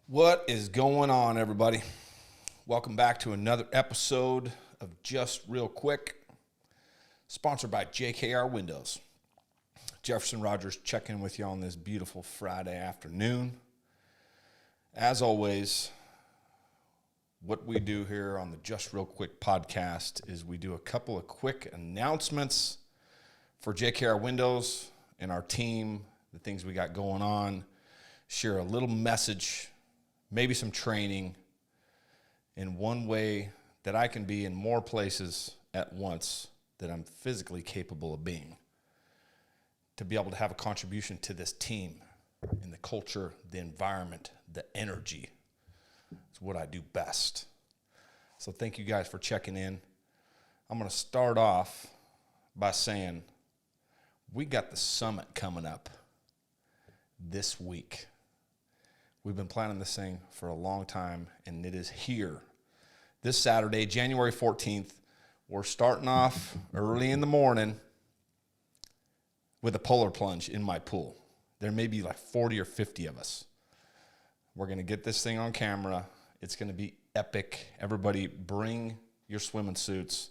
What is going on, everybody? Welcome back to another episode of Just Real Quick, sponsored by JKR Windows. Jefferson Rogers checking with you on this beautiful Friday afternoon. As always, what we do here on the Just Real Quick podcast is we do a couple of quick announcements for JKR Windows and our team, the things we got going on, share a little message, maybe some training in one way that I can be in more places at once that I'm physically capable of being, to be able to have a contribution to this team in the culture, the environment, the energy. It's what I do best. So thank you guys for checking in. I'm going to start off by saying we got the summit coming up this week. We've been planning this thing for a long time, and it is here. This Saturday, January 14th, we're starting off early in the morning with a polar plunge in my pool. There may be like 40 or 50 of us. We're going to get this thing on camera. It's going to be epic. Everybody bring your swimming suits.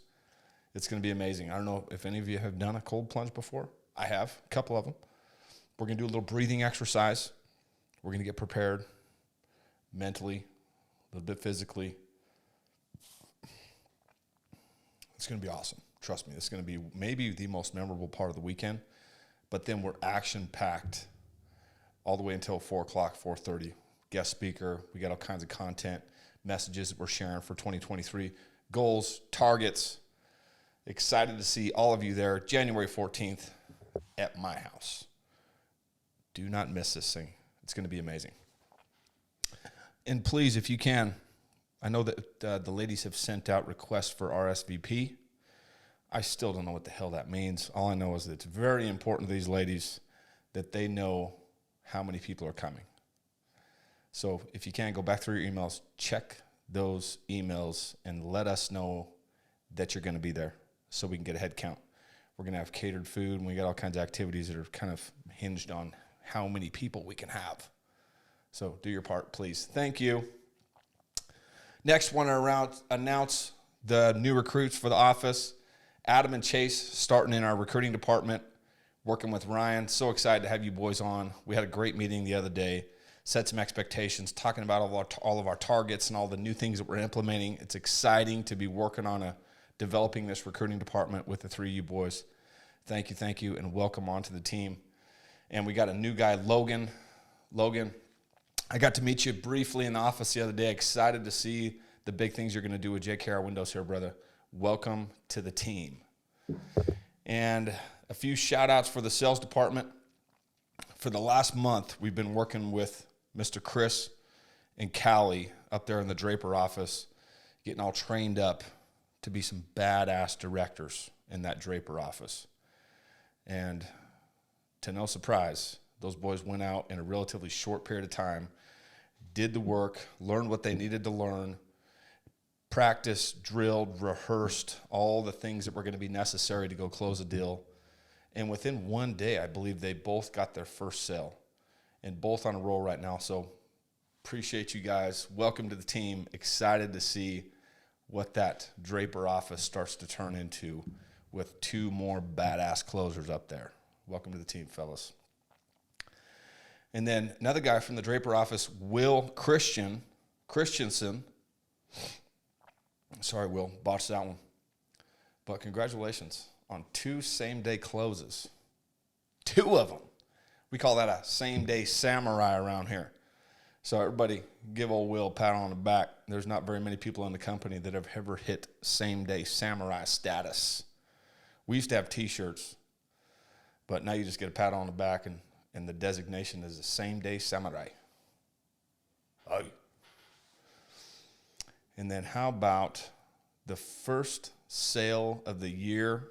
It's going to be amazing. I don't know if any of you have done a cold plunge before. I have, a couple of them. We're going to do a little breathing exercise. We're going to get prepared mentally, a little bit physically. It's going to be awesome. Trust me, it's going to be maybe the most memorable part of the weekend. But then we're action-packed all the way until 4 o'clock, 4:30. Guest speaker. We got all kinds of content, messages that we're sharing for 2023, goals, targets. Excited to see all of you there January 14th at my house. Do not miss this thing. It's going to be amazing. And please, if you can, I know that the ladies have sent out requests for RSVP. I still don't know what the hell that means. All I know is that it's very important to these ladies that they know how many people are coming. So if you can, go back through your emails, check those emails, and let us know that you're going to be there so we can get a head count. We're going to have catered food, and we got all kinds of activities that are kind of hinged on how many people we can have. So do your part, please. Thank you. Next, want to announce the new recruits for the office. Adam and Chase starting in our recruiting department, working with Ryan. So excited to have you boys on. We had a great meeting the other day, set some expectations, talking about all of our targets and all the new things that we're implementing. It's exciting to be working on developing this recruiting department with the three of you boys. Thank you, and welcome onto the team. And we got a new guy, Logan. Logan, I got to meet you briefly in the office the other day. Excited to see the big things you're going to do with JKR Windows here, brother. Welcome to the team. And a few shout-outs for the sales department. For the last month, we've been working with Mr. Chris and Callie up there in the Draper office, getting all trained up to be some badass directors in that Draper office. And to no surprise, those boys went out in a relatively short period of time, did the work, learned what they needed to learn, practiced, drilled, rehearsed, all the things that were going to be necessary to go close a deal. And within one day, I believe they both got their first sale, and both on a roll right now. So appreciate you guys. Welcome to the team. Excited to see what that Draper office starts to turn into with two more badass closers up there. Welcome to the team, fellas. And then another guy from the Draper office, Will Christensen. Sorry, Will, botched that one. But congratulations on 2 same-day closes. 2 of them. We call that a same-day samurai around here. So everybody give old Will a pat on the back. There's not very many people in the company that have ever hit same-day samurai status. We used to have T-shirts, but now you just get a pat on the back, and the designation is the same-day samurai. Oh. And then how about the first sale of the year?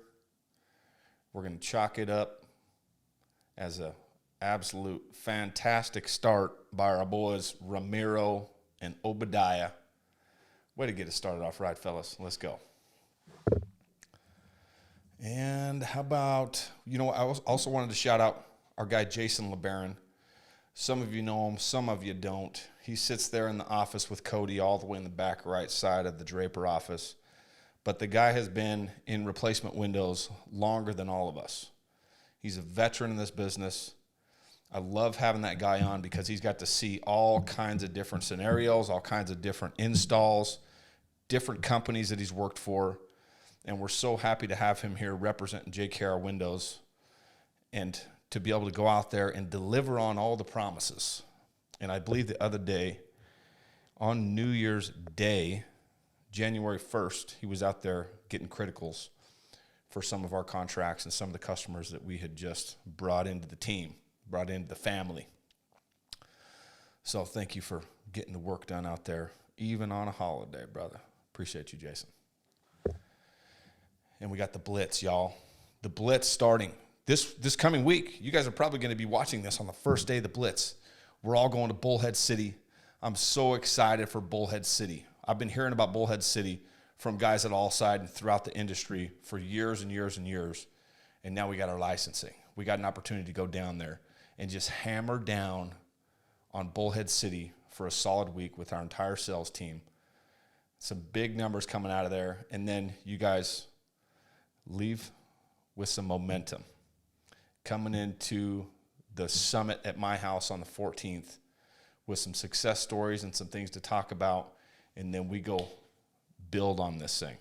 We're going to chalk it up as an absolute fantastic start by our boys Ramiro and Obadiah. Way to get it started off right, fellas. Let's go. And how about, I also wanted to shout out our guy Jason LeBaron. Some of you know him, some of you don't. He sits there in the office with Cody all the way in the back right side of the Draper office. But the guy has been in replacement windows longer than all of us. He's a veteran in this business. I love having that guy on because he's got to see all kinds of different scenarios, all kinds of different installs, different companies that he's worked for. And we're so happy to have him here representing JKR Windows and to be able to go out there and deliver on all the promises. And I believe the other day, on New Year's Day, January 1st, he was out there getting criticals for some of our contracts and some of the customers that we had just brought into the team, brought into the family. So thank you for getting the work done out there, even on a holiday, brother. Appreciate you, Jason. And we got the Blitz, y'all. The Blitz starting this coming week. You guys are probably going to be watching this on the first day of the Blitz. We're all going to Bullhead City. I'm so excited for Bullhead City. I've been hearing about Bullhead City from guys at Allside and throughout the industry for years and years and years. And now we got our licensing. We got an opportunity to go down there and just hammer down on Bullhead City for a solid week with our entire sales team. Some big numbers coming out of there. And then you guys leave with some momentum. Coming into the summit at my house on the 14th with some success stories and some things to talk about. And then we go build on this thing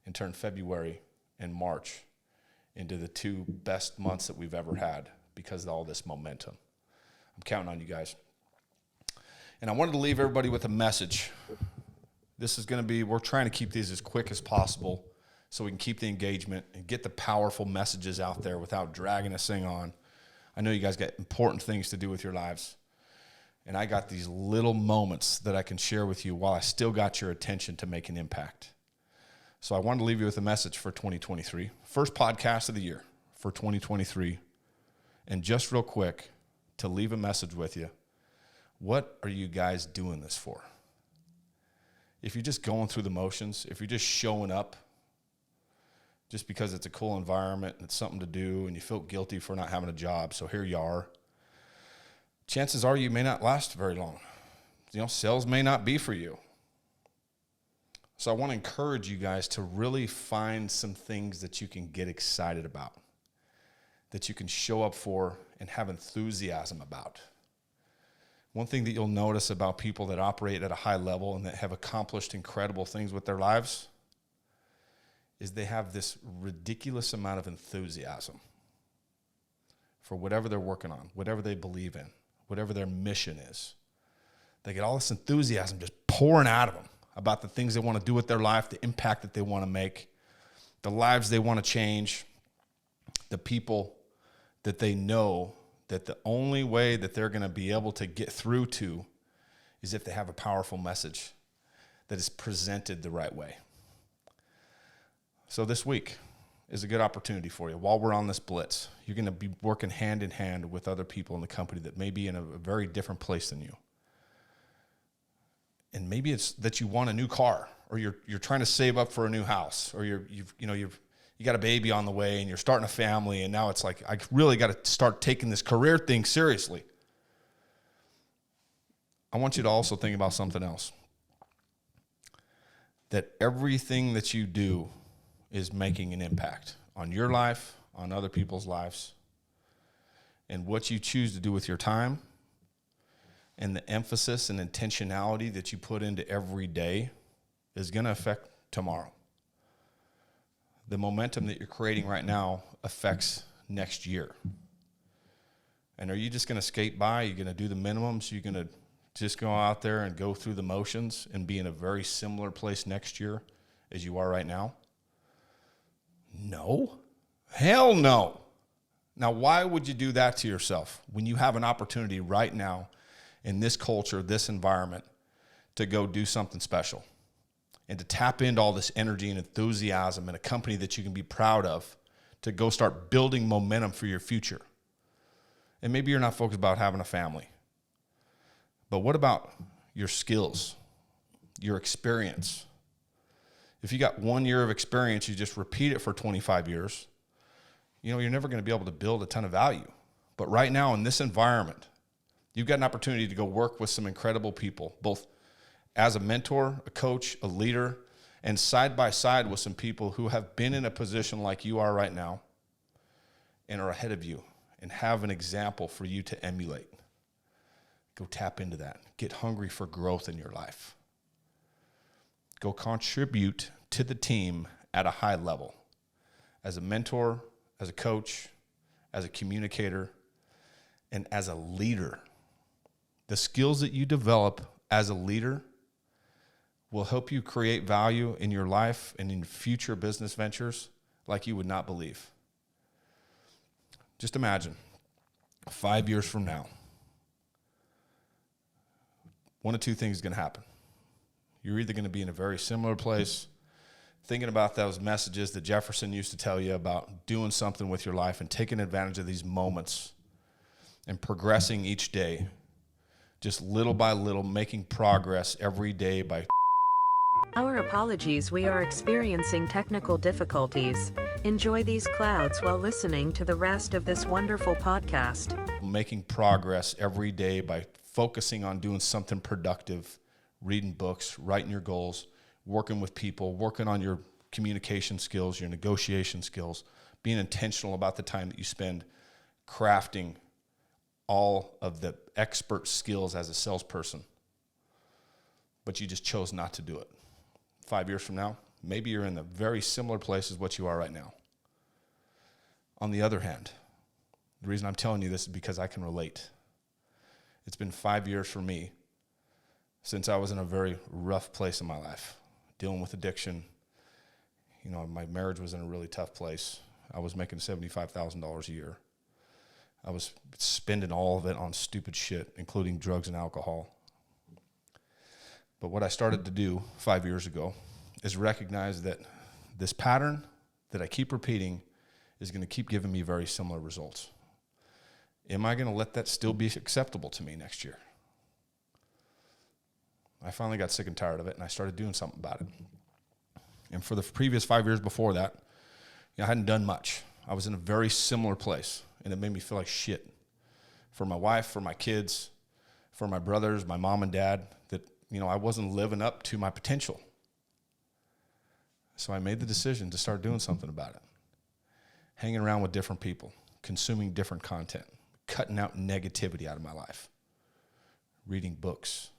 and turn February and March into the two best months that we've ever had because of all this momentum. I'm counting on you guys. And I wanted to leave everybody with a message. This is going to be, we're trying to keep these as quick as possible so we can keep the engagement and get the powerful messages out there without dragging this thing on. I know you guys got important things to do with your lives. And I got these little moments that I can share with you while I still got your attention to make an impact. So I wanted to leave you with a message for 2023. First podcast of the year for 2023. And just real quick, to leave a message with you, what are you guys doing this for? If you're just going through the motions, if you're just showing up just because it's a cool environment and it's something to do and you feel guilty for not having a job, so here you are, chances are you may not last very long. Sales may not be for you. So I want to encourage you guys to really find some things that you can get excited about, that you can show up for and have enthusiasm about. One thing that you'll notice about people that operate at a high level and that have accomplished incredible things with their lives is they have this ridiculous amount of enthusiasm for whatever they're working on, whatever they believe in, whatever their mission is. They get all this enthusiasm just pouring out of them about the things they want to do with their life, the impact that they want to make, the lives they want to change, the people that they know that the only way that they're going to be able to get through to is if they have a powerful message that is presented the right way. So this week is a good opportunity for you. While we're on this blitz, you're going to be working hand in hand with other people in the company that may be in a very different place than you. And maybe it's that you want a new car, or you're trying to save up for a new house, or you got a baby on the way and you're starting a family, and now it's like, I really got to start taking this career thing seriously. I want you to also think about something else. That everything that you do is making an impact on your life, on other people's lives. And what you choose to do with your time and the emphasis and intentionality that you put into every day is going to affect tomorrow. The momentum that you're creating right now affects next year. And are you just going to skate by? Are you going to do the minimums? You're going to just go out there and go through the motions and be in a very similar place next year as you are right now? No. Hell no. Now, why would you do that to yourself when you have an opportunity right now in this culture, this environment, to go do something special and to tap into all this energy and enthusiasm in a company that you can be proud of, to go start building momentum for your future? And maybe you're not focused about having a family, but what about your skills, your experience? If you got 1 year of experience, you just repeat it for 25 years, you're never going to be able to build a ton of value. But right now in this environment, You've got an opportunity to go work with some incredible people, both as a mentor, a coach, a leader, and side by side with some people who have been in a position like you are right now and are ahead of you and have an example for you to emulate. Go tap into that. Get hungry for growth in your life. Go contribute to the team at a high level. As a mentor, as a coach, as a communicator, and as a leader. The skills that you develop as a leader will help you create value in your life and in future business ventures like you would not believe. Just imagine 5 years from now, one of two things is going to happen. You're either going to be in a very similar place, thinking about those messages that Jefferson used to tell you about doing something with your life and taking advantage of these moments and progressing each day, just little by little, making progress every day by... Our apologies, we are experiencing technical difficulties. Enjoy these clouds while listening to the rest of this wonderful podcast. Making progress every day by focusing on doing something productive, reading books, writing your goals, working with people, working on your communication skills, your negotiation skills, being intentional about the time that you spend crafting all of the expert skills as a salesperson. But you just chose not to do it. 5 years from now, maybe you're in a very similar place as what you are right now. On the other hand, the reason I'm telling you this is because I can relate. It's been 5 years for me since I was in a very rough place in my life, dealing with addiction. You know, my marriage was in a really tough place. I was making $75,000 a year. I was spending all of it on stupid shit, including drugs and alcohol. But what I started to do 5 years ago is recognize that this pattern that I keep repeating is going to keep giving me very similar results. Am I going to let that still be acceptable to me next year? I finally got sick and tired of it, and I started doing something about it. And for the previous 5 years before that, I hadn't done much. I was in a very similar place, and it made me feel like shit. For my wife, for my kids, for my brothers, my mom and dad, that I wasn't living up to my potential. So I made the decision to start doing something about it. Hanging around with different people, consuming different content, cutting out negativity out of my life, reading books,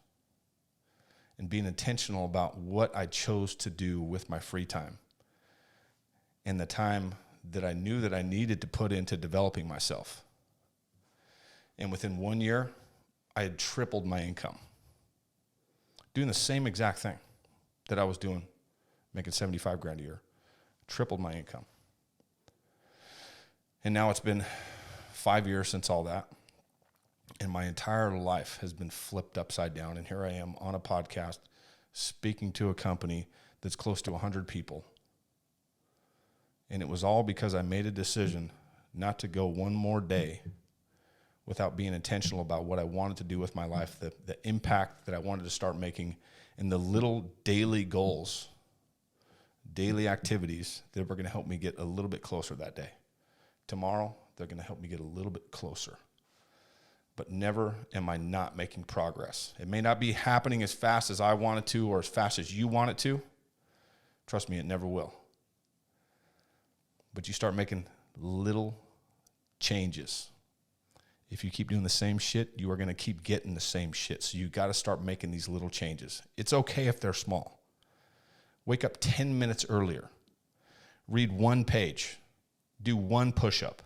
and being intentional about what I chose to do with my free time and the time that I knew that I needed to put into developing myself. And within 1 year, I had tripled my income. Doing the same exact thing that I was doing, making $75,000 a year, tripled my income. And now it's been 5 years since all that, and my entire life has been flipped upside down, and here I am on a podcast speaking to a company that's close to 100 people. And it was all because I made a decision not to go one more day without being intentional about what I wanted to do with my life, the impact that I wanted to start making, and the little daily goals, daily activities that were going to help me get a little bit closer that day. Tomorrow, they're going to help me get a little bit closer. But never am I not making progress. It may not be happening as fast as I want it to or as fast as you want it to. Trust me, it never will. But you start making little changes. If you keep doing the same shit, you are going to keep getting the same shit. So you got to start making these little changes. It's okay if they're small. Wake up 10 minutes earlier. Read one page. Do one push-up.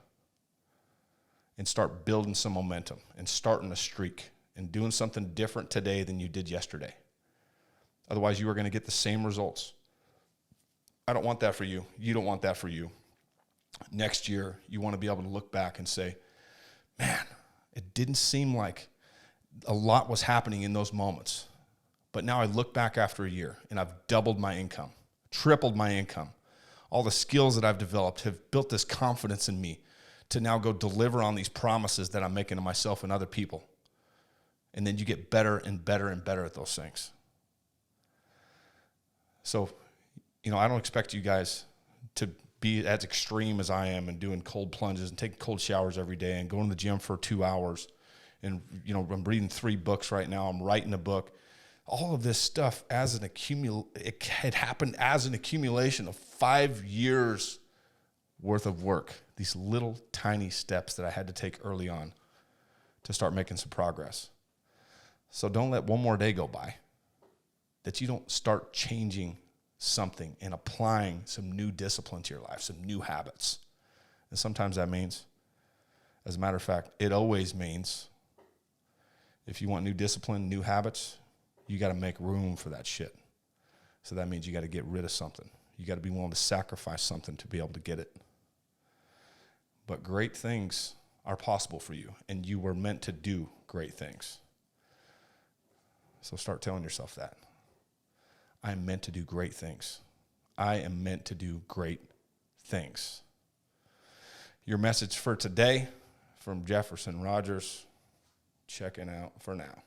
And start building some momentum and starting a streak and doing something different today than you did yesterday. Otherwise, you are going to get the same results. I don't want that for you. You don't want that for you. Next year, you want to be able to look back and say, man, it didn't seem like a lot was happening in those moments. But now I look back after a year and I've doubled my income, tripled my income. All the skills that I've developed have built this confidence in me to now go deliver on these promises that I'm making to myself and other people. And then you get better and better and better at those things. So, I don't expect you guys to be as extreme as I am and doing cold plunges and taking cold showers every day and going to the gym for 2 hours And, I'm reading 3 books right now. I'm writing a book. All of this stuff it had happened as an accumulation of 5 years worth of work. These little tiny steps that I had to take early on to start making some progress. So don't let one more day go by that you don't start changing something and applying some new discipline to your life, some new habits. And sometimes that means, as a matter of fact, it always means, if you want new discipline, new habits, you got to make room for that shit. So that means you got to get rid of something. You got to be willing to sacrifice something to be able to get it. But great things are possible for you, and you were meant to do great things. So start telling yourself that. I am meant to do great things. I am meant to do great things. Your message for today from Jefferson Rogers, checking out for now.